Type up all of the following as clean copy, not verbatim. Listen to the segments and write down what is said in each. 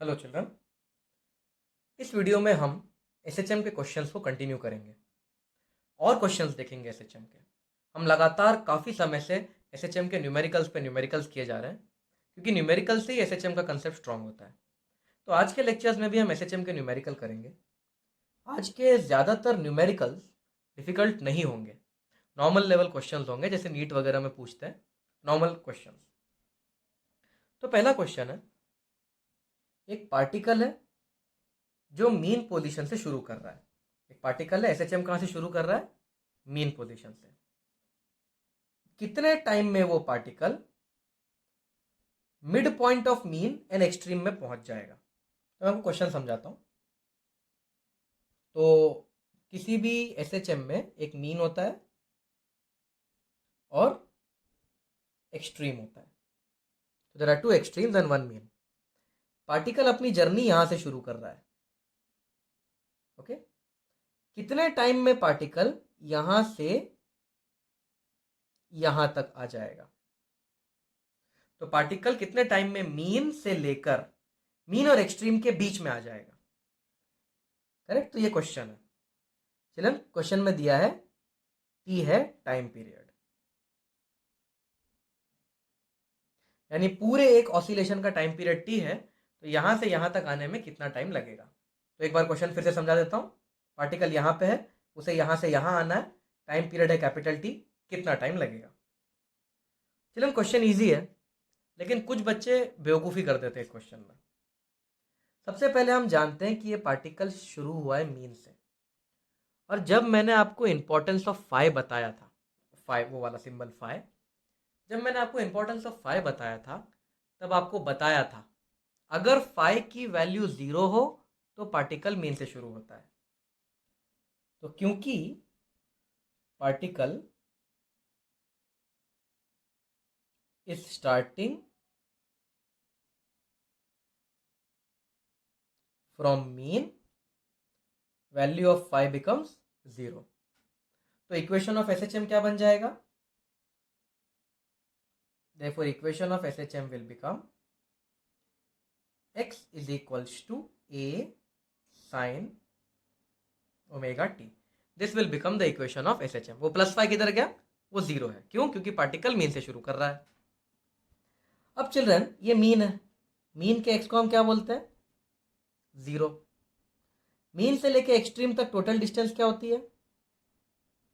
Hello children. इस video में हम एसएचएम के क्वेश्चंस को कंटिन्यू करेंगे और क्वेश्चंस देखेंगे एसएचएम के। हम लगातार काफ़ी समय से एसएचएम के न्यूमेरिकल्स पे न्यूमेरिकल्स किए जा रहे हैं क्योंकि न्यूमेरिकल से ही एसएचएम का कंसेप्ट स्ट्रांग होता है। तो आज के लेक्चर्स में भी हम एसएचएम के न्यूमेरिकल करेंगे। आज के ज़्यादातर न्यूमेरिकल्स डिफ़िकल्ट नहीं होंगे, नॉर्मल लेवल क्वेश्चंस होंगे जैसे नीट वगैरह में पूछते हैं नॉर्मल क्वेश्चंस। तो पहला क्वेश्चन है, एक पार्टिकल है जो मीन पोजीशन से शुरू कर रहा है। एक पार्टिकल है, एसएचएम कहां से शुरू कर रहा है? मीन पोजीशन से। कितने टाइम में वो particle mid point of mean and extreme में पहुंच जाएगा? तो मैं आपको क्वेश्चन समझाता हूं। तो किसी भी एसएचएम में एक मीन होता है और एक्सट्रीम होता है। तो there are two extremes and one mean. Particle अपनी जर्नी यहां से शुरू कर रहा है। ओके, कितने टाइम में पार्टिकल यहां से यहां तक आ जाएगा? तो पार्टिकल कितने टाइम में मीन से लेकर मीन और एक्सट्रीम के बीच में आ जाएगा? करेक्ट। तो ये क्वेश्चन है। चलन क्वेश्चन में दिया है टी है टाइम पीरियड, यानी पूरे एक ऑसिलेशन का टाइम पीरियड टी है। तो यहां से यहां तक आने में कितना टाइम लगेगा? तो एक बार क्वेश्चन फिर से समझा देता हूं। पार्टिकल यहां पे है, उसे यहां से यहां आना है, टाइम पीरियड है कैपिटल टी, कितना टाइम लगेगा? चलन क्वेश्चन ईजी है, लेकिन कुछ बच्चे बेवकूफ़ी कर देते हैं इस क्वेश्चन में। सबसे पहले हम जानते हैं कि ये पार्टिकल शुरू हुआ है मीन से, और जब मैंने आपको इंपॉर्टेंस ऑफ फाई बताया था, फाई वो वाला सिंबल फाई, जब मैंने आपको इंपॉर्टेंस ऑफ फाई बताया था तब आपको बताया था अगर फाई की वैल्यू 0 हो तो पार्टिकल मीन से शुरू होता है। तो क्योंकि particle is starting from mean, value of phi becomes 0। तो इक्वेशन ऑफ एसएचएम क्या बन जाएगा? Therefore, equation of SHM will become x is equals to a sin omega t. This will become the equation of SHM. वो plus five किधर गया? वो 0 है। क्यों? क्योंकि पार्टिकल मीन से शुरू कर रहा है। अब चिल्ड्रन, ये मीन है, मीन के एक्स को हम क्या बोलते हैं? 0। मीन से लेके एक्सट्रीम तक टोटल डिस्टेंस क्या होती है?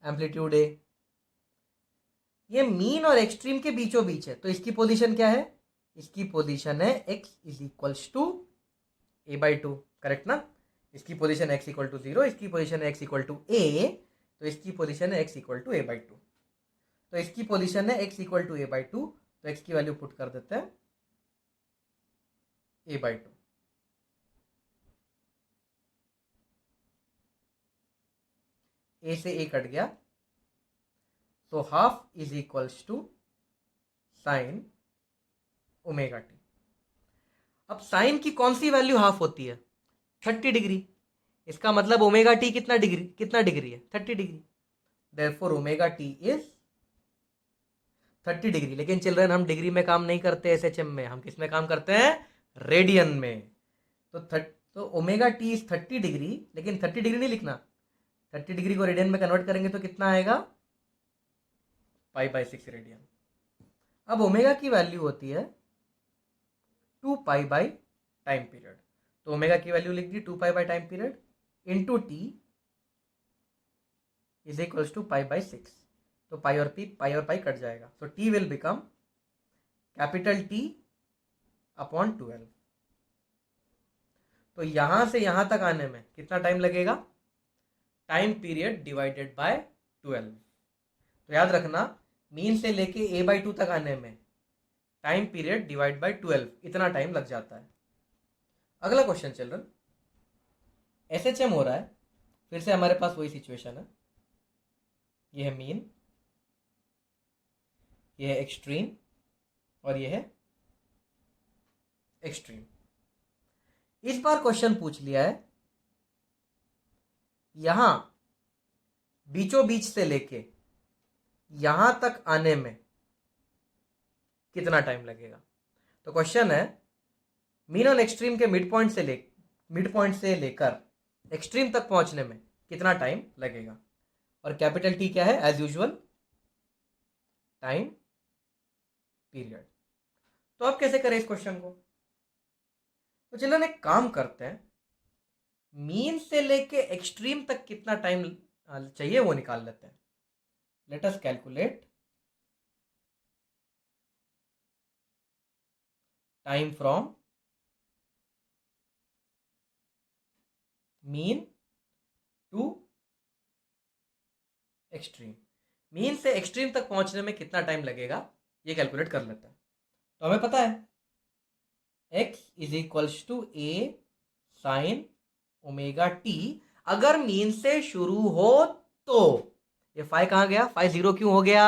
एम्पलीट्यूड ए। ये मीन और एक्सट्रीम के बीचों बीच है, तो इसकी पोजीशन क्या है? इसकी पोजीशन है x is equals to a by two. Correct ना? इसकी पोजीशन x इक्वल टू 0, इसकी पोजीशन है x इक्वल टू a, तो इसकी पोजीशन है x equal to a by two. तो इसकी पोजीशन है x equal to a by two, तो x की वैल्यू पुट कर देते हैं ए बाई टू। ए से ए कट गया, तो half is equals to sine omega t. अब साइन की कौन सी वैल्यू हाफ होती है? 30 डिग्री। इसका मतलब ओमेगा टी कितना डिग्री है? 30 degree. Therefore omega T is 30 degree. लेकिन चिल्ड्रन, हम डिग्री में काम नहीं करते एसएचएम में, हम किस में काम करते हैं? रेडियन में। तो ओमेगा टी इज 30 डिग्री, लेकिन 30 डिग्री नहीं लिखना। 30 डिग्री को रेडियन में कन्वर्ट करेंगे तो कितना आएगा? Pi by 6 radian. अब ओमेगा की वैल्यू होती है 2 पाई बाई टाइम पीरियड। तो ओमेगा की वैल्यू लिख दी 2 pi by time period into T is equals to pi by 6। तो पाई और पाई कट जाएगा। So T will become capital T upon 12। तो यहां से यहां तक आने में कितना टाइम लगेगा? Time period divided by 12। तो याद रखना, मीन से लेके a बाई 2 तक आने में टाइम पीरियड डिवाइड बाय 12, इतना टाइम लग जाता है। अगला क्वेश्चन चिल्ड्रन, एसएचएम हो रहा है, फिर से हमारे पास वही सिचुएशन है। ये है मीन, ये है एक्सट्रीम, और ये है एक्सट्रीम। इस बार क्वेश्चन पूछ लिया है यहां बीचों बीच से लेके यहां तक आने में कितना टाइम लगेगा। तो क्वेश्चन है मीन और एक्सट्रीम के मिड पॉइंट से लेकर एक्सट्रीम तक पहुंचने में कितना टाइम लगेगा। और कैपिटल टी क्या है, एज यूजुअल टाइम पीरियड। तो अब कैसे करें इस क्वेश्चन को, तो चलो एक काम करते हैं, मीन से लेके एक्सट्रीम तक कितना टाइम चाहिए वो निकाल लेते हैं। Let us calculate time from mean to extreme. Mean से एक्सट्रीम तक पहुंचने में कितना टाइम लगेगा ये कैलकुलेट कर लेते हैं। तो हमें पता है x is equals to a sine omega t. अगर मीन से शुरू हो तो ये फाइ कहां गया, फाइ 0 क्यों हो गया,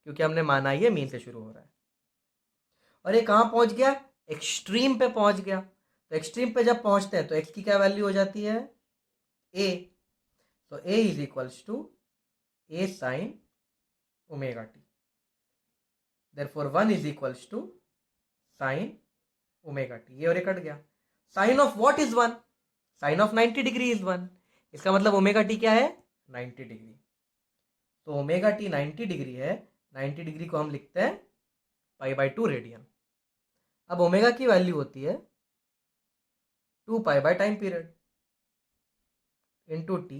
क्योंकि हमने माना ये मीन से शुरू हो रहा है। और ये कहां पहुंच गया, एक्सट्रीम पे पहुंच गया। तो एक्सट्रीम पे जब पहुंचते हैं तो x की क्या वैल्यू हो जाती है, a। तो a is equals to a sine omega t. Therefore 1 is equals to sine omega t. ये और ये कट गया। Sine of what is 1, sine of 90 degree is 1। इसका मतलब ओमेगा टी क्या है, 90 डिग्री। तो ओमेगा टी 90 डिग्री है। 90 डिग्री को हम लिखते हैं π/2 रेडियन। अब ओमेगा की वैल्यू होती है 2π टाइम पीरियड इंटू टी।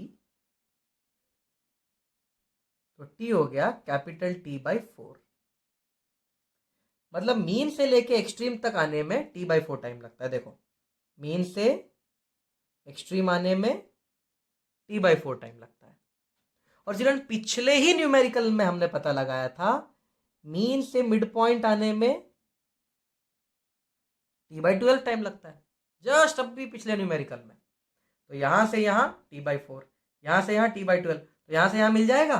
तो टी हो गया कैपिटल T/4। मतलब मीन से लेके एक्सट्रीम तक आने में T/4 टाइम लगता है। देखो मीन से एक्सट्रीम आने में T/4 टाइम लगता है। और जिन्होंने पिछले ही न्यूमेरिकल में हमने पता लगाया था मीन से मिड पॉइंट आने में T/12 टाइम लगता है, जस्ट अभी पिछले न्यूमेरिकल में। तो यहां से यहां T/4, यहां से यहां T/12, तो यहां से यहां मिल जाएगा।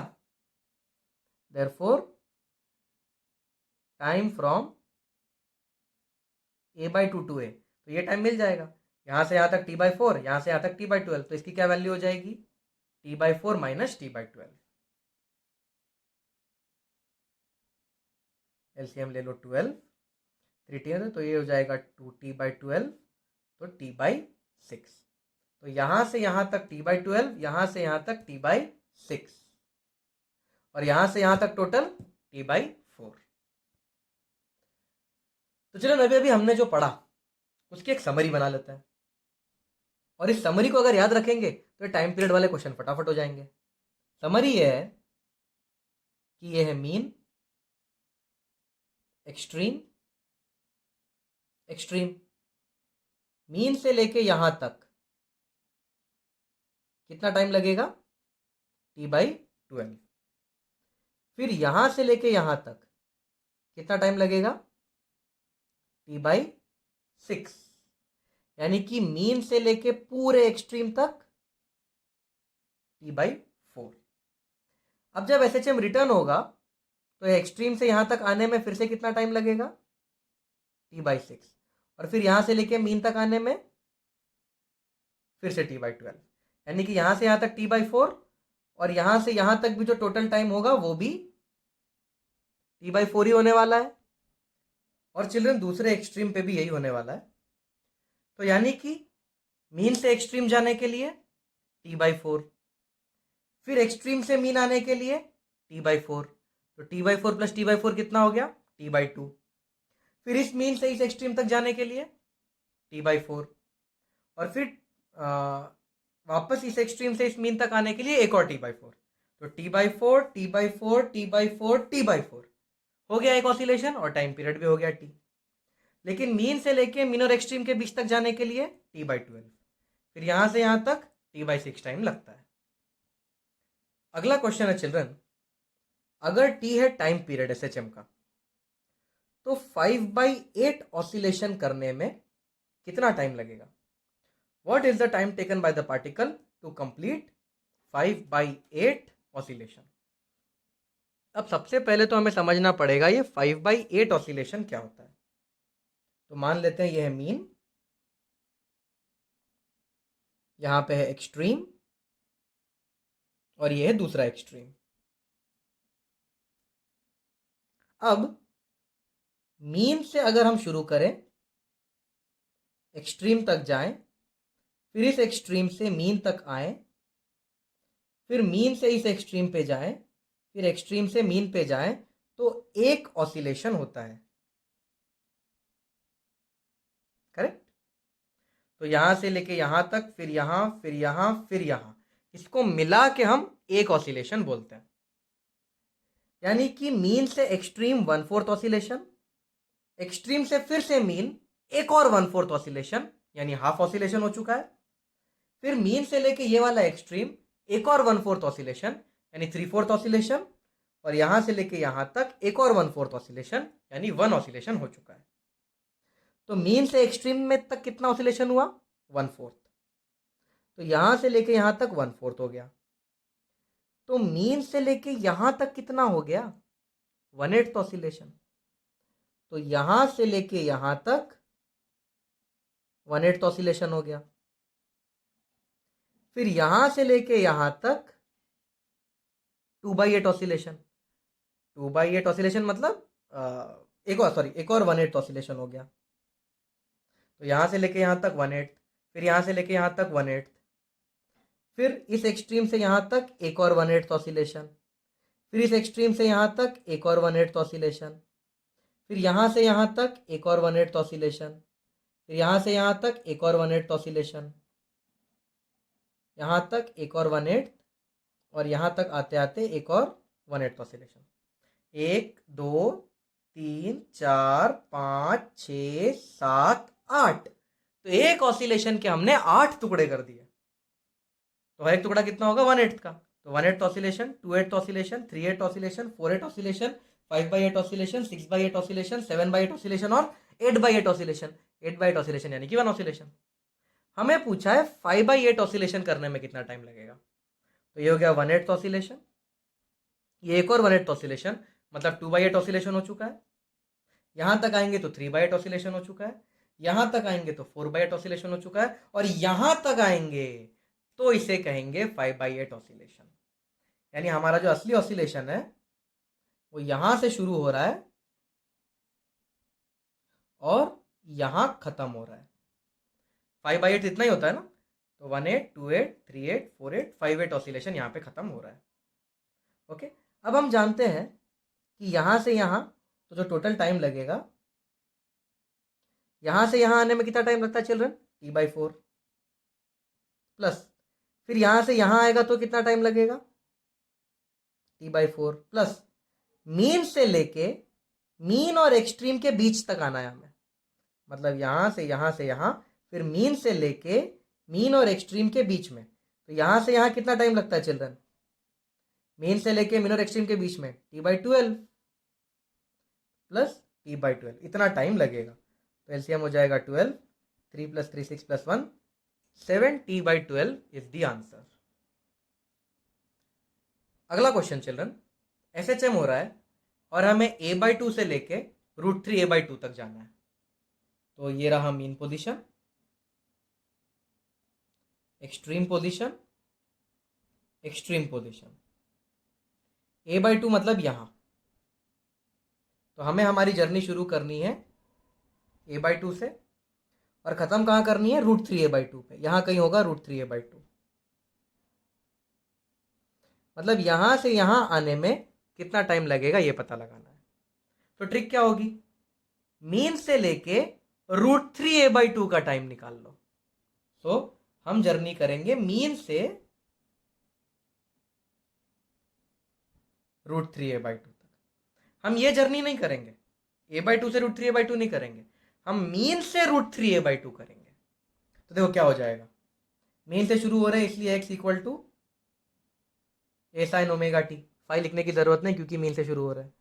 Therefore time from a/2 to a, तो ये टाइम मिल जाएगा। यहां से यहां तक T/4, यहां से यहां तक T/12, तो इसकी क्या वैल्यू हो जाएगी, T/4 माइनस T/12। एलसीएम ले लो 12, 3 तो ये हो जाएगा 2T/12, तो T/6। तो यहां से यहां तक T/12, यहां से यहां तक T/6, और यहां से यहां तक टोटल T/4। तो चलो अभी अभी हमने जो पढ़ा उसकी एक समरी बना लेते हैं। और इस समरी को अगर याद रखेंगे तो टाइम पीरियड वाले क्वेश्चन फटाफट हो जाएंगे। समरी ये है कि ये है मीन, एक्सट्रीम, एक्सट्रीम। मीन से लेके यहां तक कितना टाइम लगेगा, T/12। फिर यहां से लेके यहां तक कितना टाइम लगेगा, T/6। यानी कि मीन से लेके पूरे एक्सट्रीम तक T/4। अब जब एसएचएम रिटर्न होगा तो एक्सट्रीम से यहां तक आने में फिर से कितना टाइम लगेगा, T/6। और फिर यहां से लेके मीन तक आने में फिर से T/12। यानी कि यहां से यहां तक T/4, और यहां से यहां तक भी जो टोटल टाइम होगा वो भी T/4 ही होने वाला है। और चिल्ड्रन दूसरे एक्सट्रीम पे भी यही होने वाला है। तो यानी कि मीन से एक्सट्रीम जाने के लिए T/4, फिर एक्सट्रीम से मीन आने के लिए T/4। तो T/4 प्लस T/4 कितना हो गया, T/2। फिर इस मीन से इस एक्सट्रीम तक जाने के लिए T/4, और फिर वापस इस एक्सट्रीम से इस मीन तक आने के लिए एक और T/4। तो T/4 T/4 T/4 T/4 हो गया एक ऑसिलेशन, और टाइम पीरियड भी हो गया T। लेकिन मीन से लेके मीन और एक्सट्रीम के बीच तक जाने के लिए T/12, फिर यहां से यहां तक T/6 टाइम लगता है। अगला क्वेश्चन है चिल्ड्रन, अगर T है टाइम पीरियड एसएचएम का, तो 5/8 ऑसिलेशन करने में कितना टाइम लगेगा। What is the time taken by the particle to complete 5/8 oscillation. अब सबसे पहले तो हमें समझना पड़ेगा ये 5/8 ऑसिलेशन क्या होता है। तो मान लेते हैं ये है मीन, यहां पे है एक्सट्रीम, और ये है दूसरा एक्सट्रीम। अब मीन से अगर हम शुरू करें एक्सट्रीम तक जाएं, फिर इस एक्सट्रीम से मीन तक आए, फिर मीन से इस एक्सट्रीम पे जाएं, फिर एक्सट्रीम से मीन पे जाएं, तो एक ऑसिलेशन होता है। करेक्ट। तो यहां से लेके यहां तक, फिर यहां, फिर यहां, फिर यहां, इसको मिला के हम एक ऑसिलेशन बोलते हैं। यानी कि मीन से एक्सट्रीम 1/4 ऑसिलेशन, एक्सट्रीम से फिर से मीन एक और 1/4 ऑसिलेशन, यानी हाफ ऑसिलेशन हो चुका है। फिर मीन से लेके ये वाला एक्सट्रीम एक और 1/4 ऑसिलेशन, यानी 3/4 ऑसिलेशन, और यहां से लेके यहां तक एक और 1/4 ऑसिलेशन, यानी 1 ऑसिलेशन हो चुका है। तो मीन से एक्सट्रीम में तक कितना ऑसिलेशन हुआ? 1/4। तो यहां से लेके यहां तक 1/4 हो गया। तो मीन से लेके यहां तक कितना हो गया? 1/8 ऑसिलेशन। तो यहां से लेके यहां तक 1/8 ऑसिलेशन हो गया। फिर यहां से लेके यहां तक 2/8 ऑसिलेशन। 2/8 ऑसिलेशन मतलब एक और 1/8 ऑसिलेशन हो गया। तो यहां से लेके यहां तक 1/8, फिर यहां से लेके यहां तक 1/8, फिर इस एक्सट्रीम से यहां तक एक और 1/8 ऑसिलेशन, फिर इस एक्सट्रीम से यहां तक एक और 1/8 ऑसिलेशन, फिर यहां से यहां तक एक और 1/8 ऑसिलेशन, फिर यहां से यहां तक एक और 1/8 ऑसिलेशन, यहां तक एक और 1/8, और यहां तक आते आते एक और 1/8 ऑसिलेशन। 1 2 3 4 5 6 7 8। तो एक ऑसिलेशन के हमने 8 टुकड़े कर दिए। तो हर एक टुकड़ा कितना होगा? 1/8 का। तो 1/8 oscillation, 2/8 oscillation, 3/8 oscillation, 4/8 oscillation, 5/8 oscillation, 6/8 oscillation, 7/8 oscillation और 8/8 ऑसिलेशन। 8/8 ऑसिलेशन यानी कि 1 ऑसिलेशन। हमें पूछा है 5/8 ऑसिलेशन करने में कितना टाइम लगेगा। तो ये हो गया 1/8 ऑसिलेशन, ये एक और 1/8 ऑसिलेशन, मतलब 2/8 ऑसिलेशन हो चुका है। यहां तक आएंगे तो 3/8 ऑसिलेशन हो चुका है, यहां तक आएंगे तो 4/8 ऑसिलेशन हो चुका है, और यहां तक आएंगे तो इसे कहेंगे 5/8 ऑसिलेशन। यानी हमारा जो असली ऑसिलेशन है वो यहां से शुरू हो रहा है और यहां खत्म हो रहा है। 5/8 इतना ही होता है ना। तो 1/8, 2/8, 3/8, 4/8, 5/8 ऑसिलेशन यहां पे खत्म हो रहा है। ओके। अब हम जानते हैं कि यहां से यहां तो जो टोटल टाइम लगेगा, यहां से यहां आने में कितना टाइम लगता है चिल्ड्रन? T/4 प्लस, फिर यहां से यहां आएगा तो कितना टाइम लगेगा? T/4 प्लस, मीन से लेके मीन और एक्सट्रीम के बीच तक आना है हमें, मतलब यहां से यहां से यहां, फिर मीन से लेके मीन और एक्सट्रीम के बीच में। तो यहां से यहां कितना टाइम लगता है चिल्ड्रन? मीन से लेके मीन और एक्सट्रीम के बीच में T/12 प्लस T/12, इतना टाइम लगेगा। तो एलसीएम हो जाएगा 12, 3 + 3 6 + 1 7, T/12 इज द आंसर। अगला क्वेश्चन चिल्ड्रन, एसएचएम हो रहा है और हमें A/2 से लेके √3A/2 तक जाना है। तो ये रहा mean position, extreme position, extreme position, A/2 मतलब यहां। तो हमें हमारी जर्नी शुरू करनी है A/2 से और खत्म कहां करनी है? √3A/2 पे। यहां कहीं होगा √3A/2, मतलब यहां से यहां आने में कितना टाइम लगेगा ये पता लगाना है। तो ट्रिक क्या होगी? मीन से लेके √3A/2 का टाइम निकाल लो। तो हम जर्नी करेंगे मीन से √3A/2 तक। हम ये जर्नी नहीं करेंगे, A/2 से √3A/2 नहीं करेंगे, हम मीन से √3A/2 करेंगे। तो देखो क्या हो जाएगा, मीन से शुरू हो रहे हैं इसलिए x = a sin ω t। File लिखने की जरूरत नहीं क्योंकि मीन से शुरू हो रहा है।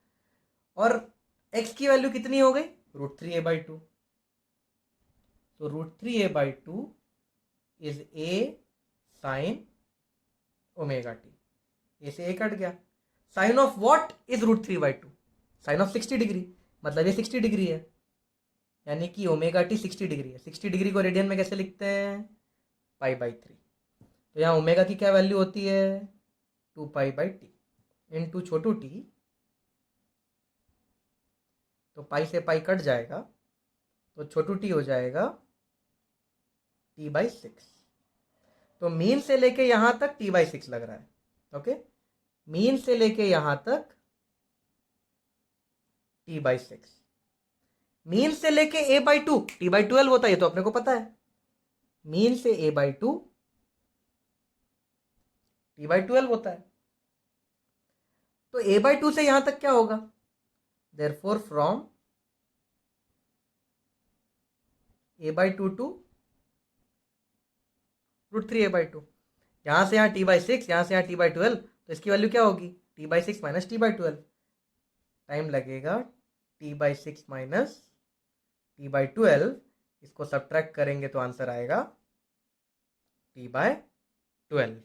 और x की वैल्यू कितनी हो गई? √3A/2। तो √3A/2 is a sin ω t। A से ए कट गया। Sine of what is √3/2? Sine of 60 degree, मतलब ये 60 डिग्री है, यानी कि ω t 60 डिग्री है। 60 डिग्री को रेडियन में कैसे लिखते हैं? π/3। तो यहाँ ओमेगा की क्या वैल्यू होती है? 2π/t इंटू छोटू टी। तो पाई से पाई कट जाएगा, तो छोटू टी हो जाएगा t/6। तो मीन से लेके यहां तक t/6 लग रहा है। ओके, मीन से लेके यहां तक t/6, मीन से लेके a/2 t/12 होता है, ये तो अपने को पता है। मीन से a/2 t/12 होता है। तो a/2 से यहां तक क्या होगा? Therefore from a/2 to √3 a/2, यहां से यहां t/6, यहां से यहां t/12, तो इसकी वैल्यू क्या होगी? t/6 minus t/12। टाइम लगेगा t/6 माइनस t/12, इसको सब्ट्रैक्ट करेंगे तो आंसर आएगा t/12।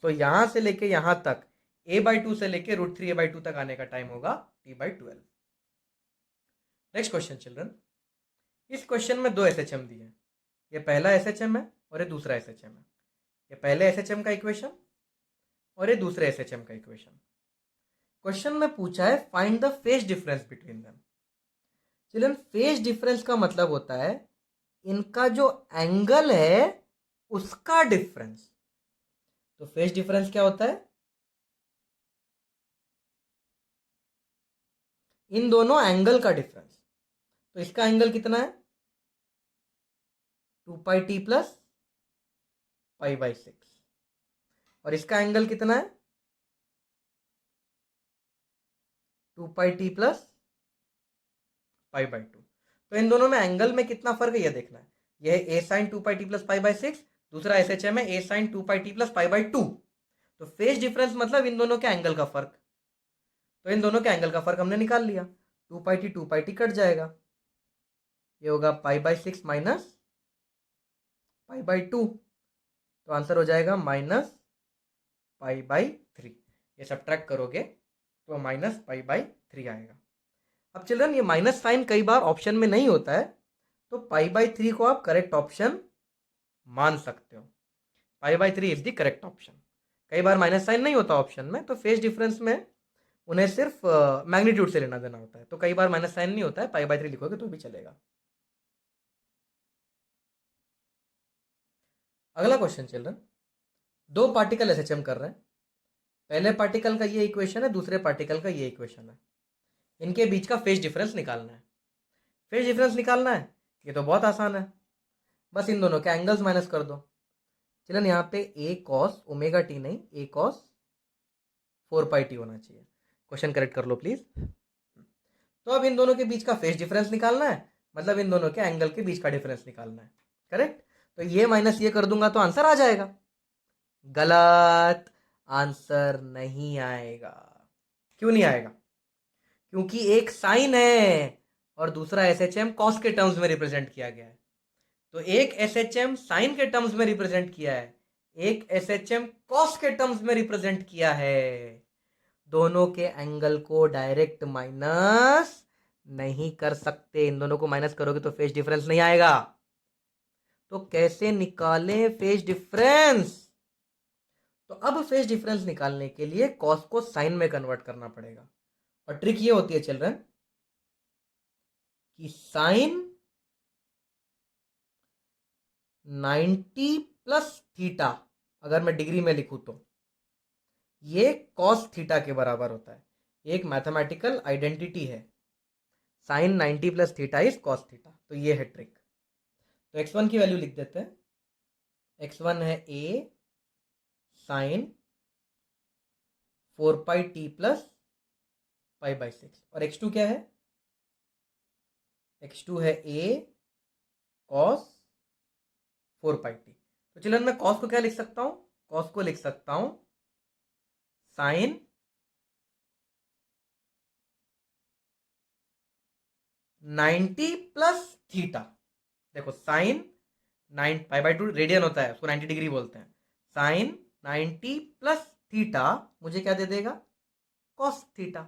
तो यहां से लेके यहां तक a/2 से लेके √3 a/2 तक आने का टाइम होगा t/12। नेक्स्ट क्वेश्चन चिल्ड्रन, इस क्वेश्चन में दो एसएचएम दिए हैं। ये पहला एसएचएम है और ये दूसरा एसएचएम है। ये पहले एसएचएम का इक्वेशन और ये दूसरे एसएचएम का इक्वेशन। क्वेश्चन में पूछा है find the phase difference between them. Children, phase difference का मतलब होता है इनका जो एंगल है उसका डिफरेंस। तो फेज डिफरेंस क्या होता है? इन दोनों एंगल का डिफरेंस। तो इसका एंगल कितना है? 2πt plus π/6। और इसका एंगल कितना है? 2πt plus π/2। तो इन दोनों में एंगल में कितना फर्क है ये देखना है। यह a sin 2πt प्लस π/6, दूसरा एसएचएम है a sin 2πt प्लस π/2। तो फेज डिफरेंस मतलब इन दोनों के एंगल का फर्क। तो इन दोनों के एंगल का फर्क हमने निकाल लिया। 2πt कट जाएगा, ये होगा π/6 माइनस π/2। तो आंसर हो जाएगा माइनस π/3। ये सब्ट्रैक्ट करोगे तो माइनस π/3 आएगा। अब चिल्ड्रन, ये माइनस साइन कई बार ऑप्शन में नहीं होता है, तो π/3 को आप करेक्ट ऑप्शन मान सकते हो। π/3 इज द करेक्ट ऑप्शन। कई बार माइनस साइन नहीं होता ऑप्शन में, तो फेज डिफरेंस में उन्हें सिर्फ मैग्नीट्यूड से लेना देना होता है। तो कई बार माइनस साइन नहीं होता है, π/3 लिखोगे तो भी चलेगा। अगला क्वेश्चन चिल्ड्रन, दो पार्टिकल एसएचएम कर रहे हैं। पहले पार्टिकल का ये इक्वेशन है, दूसरे पार्टिकल का ये इक्वेशन है। इनके बीच का फेज डिफरेंस निकालना है। फेज डिफरेंस निकालना है, ये तो बहुत आसान है, बस इन दोनों के एंगल्स माइनस कर दो। चलन यहाँ पे a cos ओमेगा टी नहीं, a cos 4πt होना चाहिए। क्वेश्चन करेक्ट कर लो प्लीज। तो अब इन दोनों के बीच का फेज डिफरेंस निकालना है, मतलब इन दोनों के एंगल के बीच का डिफरेंस निकालना है। करेक्ट? तो ये माइनस ये कर दूंगा तो आंसर आ जाएगा। गलत, आंसर नहीं आएगा। क्यों नहीं आएगा? क्योंकि एक साइन है और दूसरा एसएचएम कॉस के टर्म्स में रिप्रेजेंट किया गया है। तो एक एसएचएम साइन के टर्म्स में रिप्रेजेंट किया है, एक एसएचएम कॉस के टर्म्स में रिप्रेजेंट किया है। दोनों के एंगल को डायरेक्ट माइनस नहीं कर सकते। इन दोनों को माइनस करोगे तो फेज डिफरेंस नहीं आएगा। तो कैसे निकालें फेज डिफरेंस? तो अब फेज डिफरेंस निकालने के लिए कॉस को साइन में कन्वर्ट करना पड़ेगा। और ट्रिक ये होती है चिल्ड्रन कि साइन 90 प्लस थीटा, अगर मैं डिग्री में लिखूं तो ये कॉस थीटा के बराबर होता है। एक मैथमेटिकल आइडेंटिटी है, sine 90 plus theta is cos theta. तो ये है ट्रिक। तो x1 की वैल्यू लिख देते हैं। x1 है a साइन 4πt प्लस π/6। और x2 क्या है? x2 है a cos 4πt। तो चलिए मैं cos को क्या लिख सकता हूं? cos को लिख सकता हूं साइन 90 प्लस थीटा। देखो साइन 9 π/2 रेडियन होता है, उसको 90 डिग्री बोलते हैं। साइन 90 प्लस थीटा मुझे क्या दे देगा? Cos theta.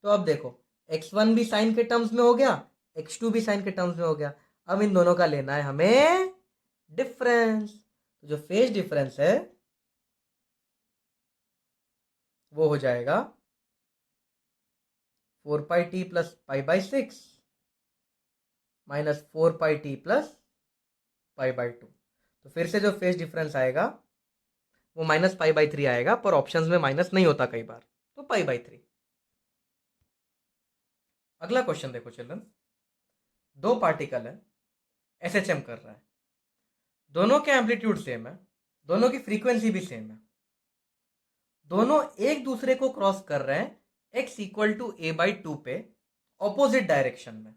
तो अब देखो x1 भी साइन के टर्म्स में हो गया, x2 भी साइन के टर्म्स में हो गया। अब इन दोनों का लेना है हमें डिफरेंस। तो जो फेज डिफरेंस है वो हो जाएगा 4πt plus π/6 minus 4πt plus π/2। तो फिर से जो फेज डिफरेंस आएगा वो -π/3 आएगा, पर ऑप्शंस में माइनस नहीं होता कई बार, तो π/3। अगला क्वेश्चन देखो चिल्ड्रन, दो पार्टिकल है, एसएचएम कर रहा है, दोनों के एम्पलीट्यूड सेम है, दोनों की फ्रीक्वेंसी भी सेम है, दोनों एक दूसरे को क्रॉस कर रहे हैं x = a/2 पे ऑपोजिट डायरेक्शन में।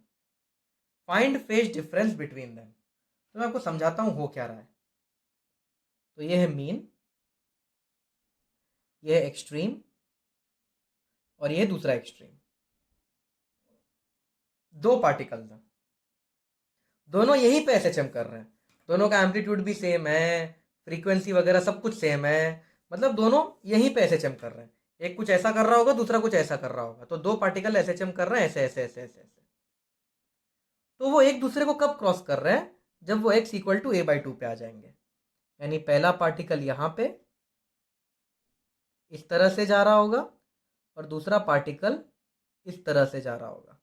Find phase difference between them. तो मैं आपको समझाता हूं हो क्या रहा है। तो ये है मीन, ये है एक्सट्रीम, और ये दूसरा एक्सट्रीम। दो पार्टिकल्स हैं, दोनों यहीं पे एसएचएम कर रहे हैं, दोनों का एम्पलीट्यूड भी सेम है, फ्रीक्वेंसी वगैरह सब कुछ सेम है, मतलब दोनों यहीं पे एसएचएम कर रहे हैं। एक कुछ ऐसा कर रहा होगा, दूसरा कुछ ऐसा कर रहा होगा, तो दो पार्टिकल एसएचएम कर रहे हैं ऐसे ऐसे ऐसे ऐसे ऐसे। तो वो एक दूसरे को कब क्रॉस कर रहे हैं? जब वो x = a/2 पे आ जाएंगे। यानी पहला पार्टिकल यहां पे इस तरह से जा रहा होगा और दूसरा पार्टिकल इस तरह से जा रहा होगा।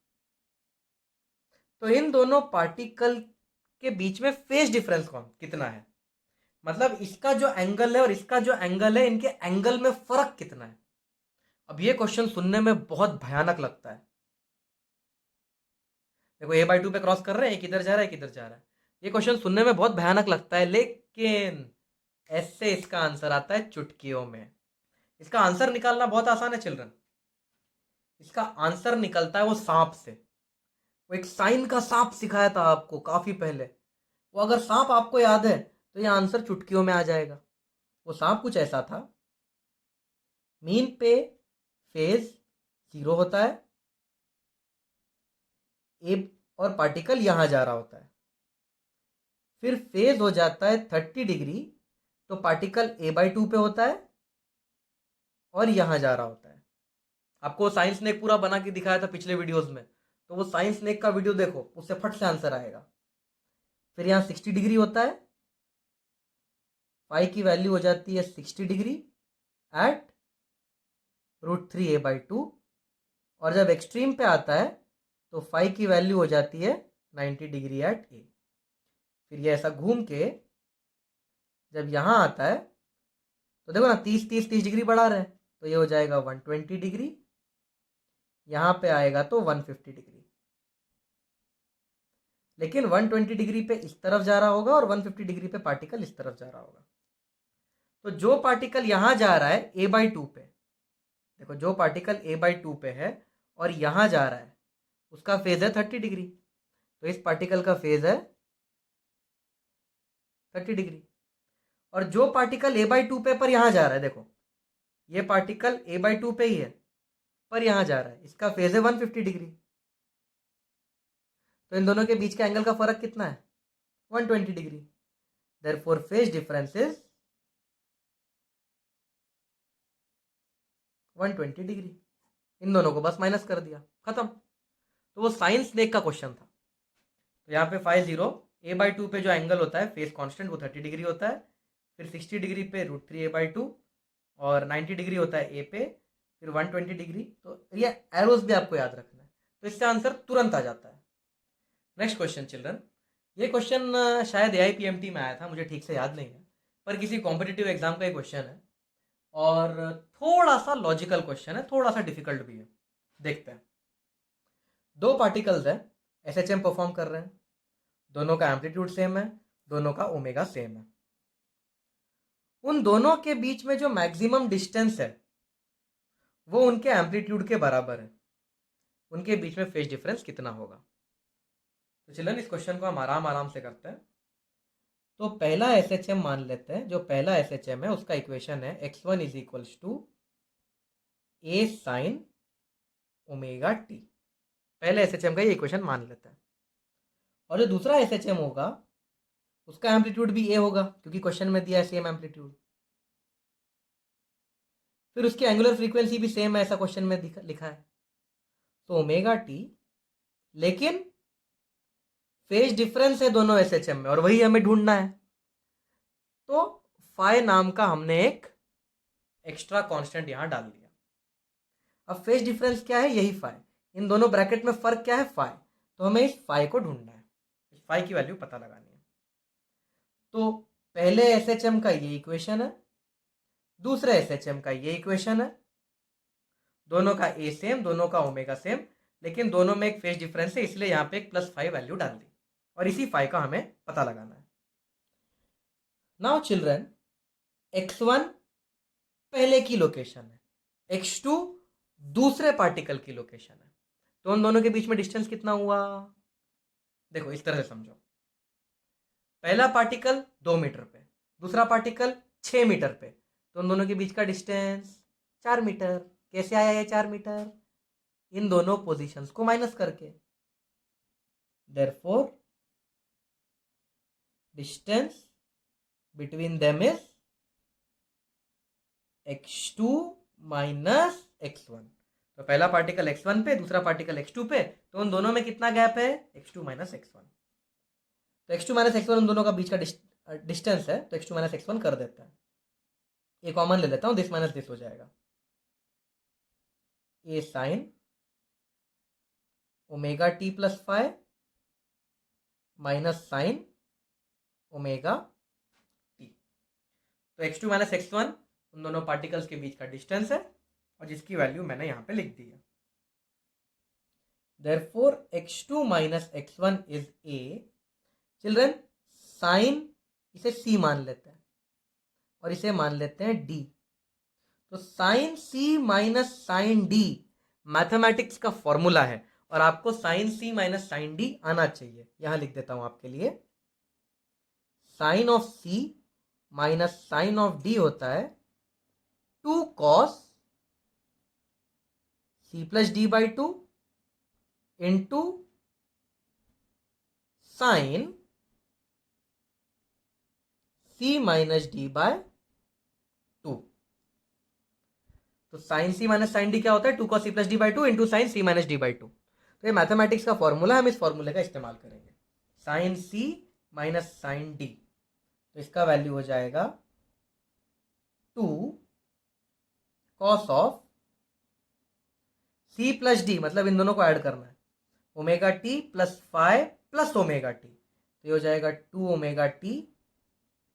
तो इन दोनों पार्टिकल के बीच में फेज डिफरेंस कितना है, मतलब इसका जो एंगल है और इसका जो एंगल है, इनके एंगल में फर्क कितना है। अब ये क्वेश्चन सुनने में बहुत भयानक लगता है। देखो a/2 पे क्रॉस कर रहे हैं, एक इधर जा रहा है एक इधर जा रहा है। ये क्वेश्चन सुनने में बहुत भयानक लगता है, लेकिन ऐसे इसका आंसर आता है चुटकियों में। इसका आंसर निकालना बहुत आसान है चिल्ड्रन। इसका आंसर निकलता है वो सांप से। वो एक साइन का सांप सिखाया था आपको काफी पहले, वो अगर सांप आपको याद है तो ये आंसर चुटकियों में आ जाएगा। वो सांप कुछ ऐसा था, मीन पे फेज 0 होता है, ए और पार्टिकल यहां जा रहा होता है, फिर फेज हो जाता है 30 डिग्री, तो पार्टिकल a/2 पे होता है और यहां जा रहा होता है। आपको साइंस स्नेक पूरा बना के दिखाया था पिछले वीडियोस में, तो वो साइंस स्नेक का वीडियो देखो, उससे फट से आंसर आएगा। फिर यहाँ 60 डिग्री होता है, फाई की वैल्यू हो जाती है 60 डिग्री एट √3 a/2, और जब एक्सट्रीम पे आता है तो फाई की वैल्यू हो जाती है 90 डिग्री एट ए। फिर ये ऐसा घूम के जब यहाँ आता है तो देखो ना 30 डिग्री बढ़ा रहे हैं, तो ये हो जाएगा 120 डिग्री, यहाँ पे आएगा तो 150 डिग्री। लेकिन 120 डिग्री पे इस तरफ जा रहा होगा और 150 डिग्री पे पार्टिकल इस तरफ जा रहा होगा। तो जो पार्टिकल यहां जा रहा है a/2 पे, देखो जो पार्टिकल a/2 पे है और यहां जा रहा है, उसका फेज है 30 डिग्री, तो इस पार्टिकल का फेज है 30 डिग्री। और जो पार्टिकल a/2 पे पर यहां जा रहा है, देखो ये पार्टिकल a/2 पे ही है पर यहां जा रहा है, इसका फेज है 150 डिग्री। तो इन दोनों के बीच के एंगल का फर्क कितना है? 120 degree. Therefore phase difference is 120 degree. इन दोनों को बस माइनस कर दिया, खत्म। तो वो साइंस स्नेक का क्वेश्चन था। तो यहाँ पे फाई 0, a/2 पे जो एंगल होता है फेज कांस्टेंट वो 30 डिग्री होता है, फिर 60 डिग्री पे √3 a/2, और 90 डिग्री होता है ए पे, फिर 120 डिग्री। तो ये एरोज भी आपको याद रखना है, तो इससे आंसर तुरंत आ जाता है। नेक्स्ट क्वेश्चन चिल्ड्रन, ये क्वेश्चन शायद AIPMT में आया था, मुझे ठीक से याद नहीं है, पर किसी कॉम्पिटिटिव एग्जाम का एक क्वेश्चन है और थोड़ा सा लॉजिकल क्वेश्चन है, थोड़ा सा डिफिकल्ट भी है। देखते हैं। दो पार्टिकल्स है, एसएचएम परफॉर्म कर रहे हैं, दोनों का एम्पलीट्यूड सेम है, दोनों का ओमेगा सेम है। उन दोनों के बीच में जो मैक्सिमम डिस्टेंस है वो उनके एम्पलीट्यूड के बराबर है। उनके बीच में फेज डिफरेंस कितना होगा? तो चलिए इस क्वेश्चन को हम आराम आराम से करते हैं। तो पहला एसएचएम मान लेते हैं, जो पहला एसएचएम है उसका इक्वेशन है x1 = a sin omega T. पहले एसएचएम का ये इक्वेशन मान लेते हैं। और जो दूसरा एसएचएम होगा उसका एम्पलीट्यूड भी a होगा, क्योंकि क्वेश्चन में दिया है सेम एम्पलीट्यूड। फिर उसकी एंगुलर फ्रीक्वेंसी भी सेम है, ऐसा क्वेश्चन में लिखा है, तो ओमेगा टी। लेकिन फेज डिफरेंस है दोनों एसएचएम में और वही हमें ढूंढना है, तो फाई नाम का हमने एक एक्स्ट्रा कांस्टेंट यहां डाल दिया। अब फेज डिफरेंस क्या है? यही फाई। इन दोनों ब्रैकेट में फर्क क्या है? फाई। तो हमें इस फाई को ढूंढना है, इस फाई की वैल्यू पता लगानी है। तो पहले एसएचएम का ये इक्वेशन है, दूसरे एसएचएम का ये इक्वेशन है, दोनों का ए सेम, दोनों का ओमेगा सेम, लेकिन दोनों में एक फेज डिफरेंस है, इसलिए यहाँ पे एक +5 वैल्यू डाल दी और इसी 5 का हमें पता लगाना है। नाउ चिल्ड्रन, x1 पहले की लोकेशन है, x2 दूसरे पार्टिकल की लोकेशन है, तो उन दोनों के बीच में डिस्टेंस कितना हुआ? देखो इस तरह से समझो, पहला पार्टिकल 2 मीटर पे, दूसरा पार्टिकल 6 मीटर पे, तो उन दोनों के बीच का डिस्टेंस 4 मीटर। कैसे आया ये 4 मीटर? इन दोनों पोजीशंस को माइनस करके। Therefore distance between them is x2 minus x1। तो पहला पार्टिकल x1 पे, दूसरा पार्टिकल x2 पे, तो उन दोनों में कितना गैप है? x2 minus x1। तो x2 माइनस x1 उन दोनों का बीच का डिस्टेंस है, तो x2 माइनस x1 कर देता है। ये कॉमन ले लेता हूं, दिस माइनस दिस हो जाएगा, A sine omega T plus 5 minus sine omega T. तो x2 माइनस x1 उन दोनों पार्टिकल्स के बीच का डिस्टेंस है और जिसकी वैल्यू मैंने यहां पे लिख दी है। Therefore x2 minus x1 is a। Children, sine इसे c मान लेते हैं और इसे मान लेते हैं d। तो sine c minus sine d mathematics का फॉर्मूला है और आपको sine c minus sine d आना चाहिए। यहां लिख देता हूं आपके लिए, sine of c minus sine of d होता है 2 cos c plus d by 2 into sine c minus d by 2। तो sine c minus sine d क्या होता है? 2 cos c plus d by 2 into sine c minus D by 2। तो ये mathematics का formula, हम इस फॉर्मूले का इस्तेमाल करेंगे। Sine c minus sine d, तो इसका वैल्यू हो जाएगा 2 cos of c plus d, मतलब इन दोनों को ऐड करना है, omega T plus 5 plus omega T, तो ये हो जाएगा 2 ओमेगा टी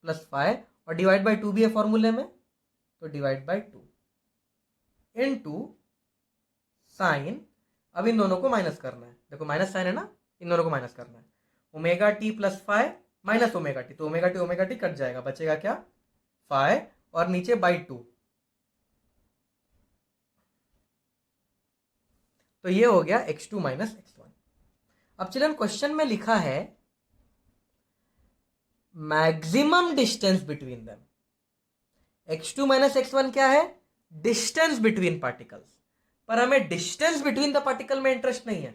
प्लस 5 और डिवाइड बाई 2 भी है फॉर्मूले में, तो डिवाइड बाई 2 इनटू साइन, अब इन दोनों को माइनस करना है, देखो माइनस साइन है ना, इन दोनों को माइनस करना है, omega T plus 5 minus omega T, तो ओमेगा टी कट जाएगा, बचेगा क्या? 5 और नीचे बाई 2। तो ये हो गया x2 माइनस x1। अब चलिए क्वेश्चन में लिखा है maximum distance between them. x2 minus x1 क्या है? Distance between particles. पर हमें डिस्टेंस बिटवीन द पार्टिकल में इंटरेस्ट नहीं है,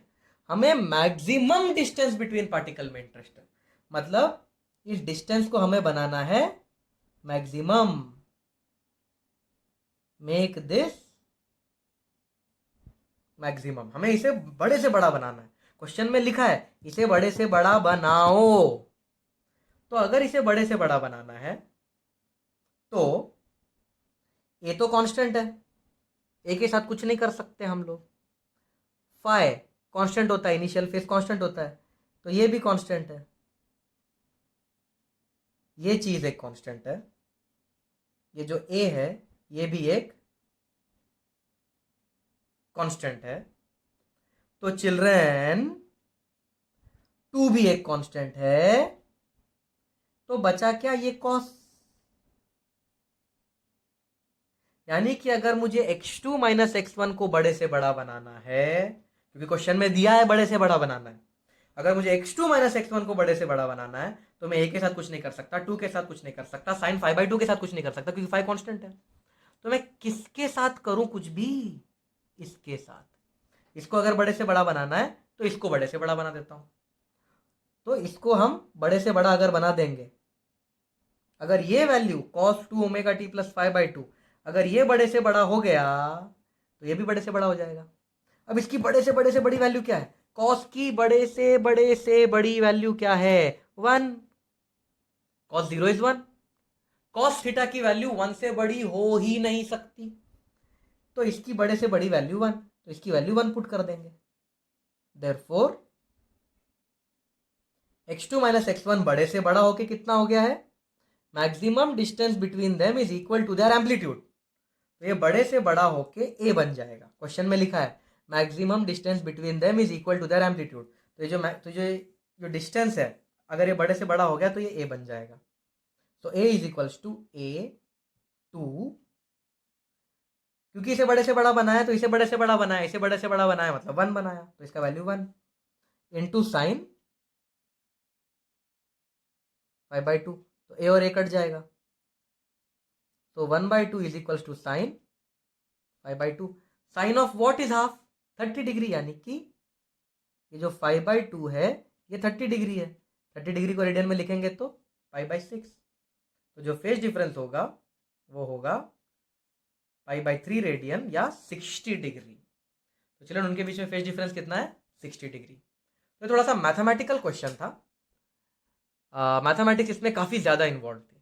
हमें मैक्सिमम डिस्टेंस बिटवीन पार्टिकल में इंटरेस्ट है। मतलब इस डिस्टेंस को हमें बनाना है मैक्सिमम, मेक दिस मैक्सिमम। हमें इसे बड़े से बड़ा बनाना है, क्वेश्चन में लिखा है इसे बड़े से बड़ा बनाओ। तो अगर इसे बड़े से बड़ा बनाना है तो ए तो कांस्टेंट है, ए के साथ कुछ नहीं कर सकते हम लोग। फाई कांस्टेंट होता है, इनिशियल फेज कांस्टेंट होता है, तो ये भी कांस्टेंट है, ये चीज एक कांस्टेंट है, ये जो ए है ये भी एक कांस्टेंट है। तो चिल्ड्रन 2 भी एक कांस्टेंट है, तो बचा क्या? ये कॉस। यानी कि अगर मुझे x2 माइनस x1 को बड़े से बड़ा बनाना है, क्योंकि क्वेश्चन में दिया है बड़े से बड़ा बनाना है, अगर मुझे x2 माइनस x1 को बड़े से बड़ा बनाना है तो मैं a के साथ कुछ नहीं कर सकता, 2 के साथ कुछ नहीं कर सकता, साइन 5/2 के साथ कुछ नहीं कर सकता, क्योंकि 5 कांस्टेंट है। तो मैं किसके साथ करूं कुछ भी? इसके साथ। इसको अगर बड़े से बड़ा बनाना है तो इसको बड़े से बड़ा बना देता हूं। तो इसको हम बड़े से बड़ा अगर बना देंगे, अगर ये value cos 2 omega T plus 5/2 अगर ये बड़े से बड़ा हो गया तो ये भी बड़े से बड़ा हो जाएगा। अब इसकी बड़े से बड़ी वैल्यू क्या है? cos की बड़े से बड़ी वैल्यू क्या है? 1। cos 0 is 1। cos थीटा की वैल्यू 1 से बड़ी हो ही नहीं सकती, तो इसकी बड़े से बड़ी वैल्यू 1, तो इसकी वैल्यू 1 पुट कर देंगे। देयरफॉर x2 माइनस x1 बड़े से बड़ा होके कितना हो गया है? Maximum distance between them is equal to their amplitude. तो ये बड़े से बड़ा होके ए बन जाएगा। क्वेश्चन में लिखा है maximum distance between them is equal to their amplitude. तो जो डिस्टेंस है अगर ये बड़े से बड़ा हो गया तो ये ए बन जाएगा। तो A is equals to A two, क्योंकि इसे बड़े से बड़ा बनाया तो इसे बड़े से बड़ा बनाया, इसे बड़े से बड़ा बनाया मतलब 1 बनाया, तो इसका वैल्यू 1 इंटू साइन 5/2। तो ए और ए कट जाएगा, तो 1/2 is equals to sine 5/2। Sine of what is half? 30 degree, यानी कि ये जो 5/2 है ये 30 डिग्री है। 30 डिग्री को रेडियन में लिखेंगे तो 5/6। तो जो फेज डिफरेंस होगा वो होगा 5/3 रेडियन या 60 डिग्री। तो चलिए उनके बीच में फेज डिफरेंस कितना है? 60 डिग्री। तो थोड़ा सा मैथमेटिकल क्वेश्चन था। मैथमेटिक्स इसमें काफ़ी ज़्यादा इन्वॉल्व थी।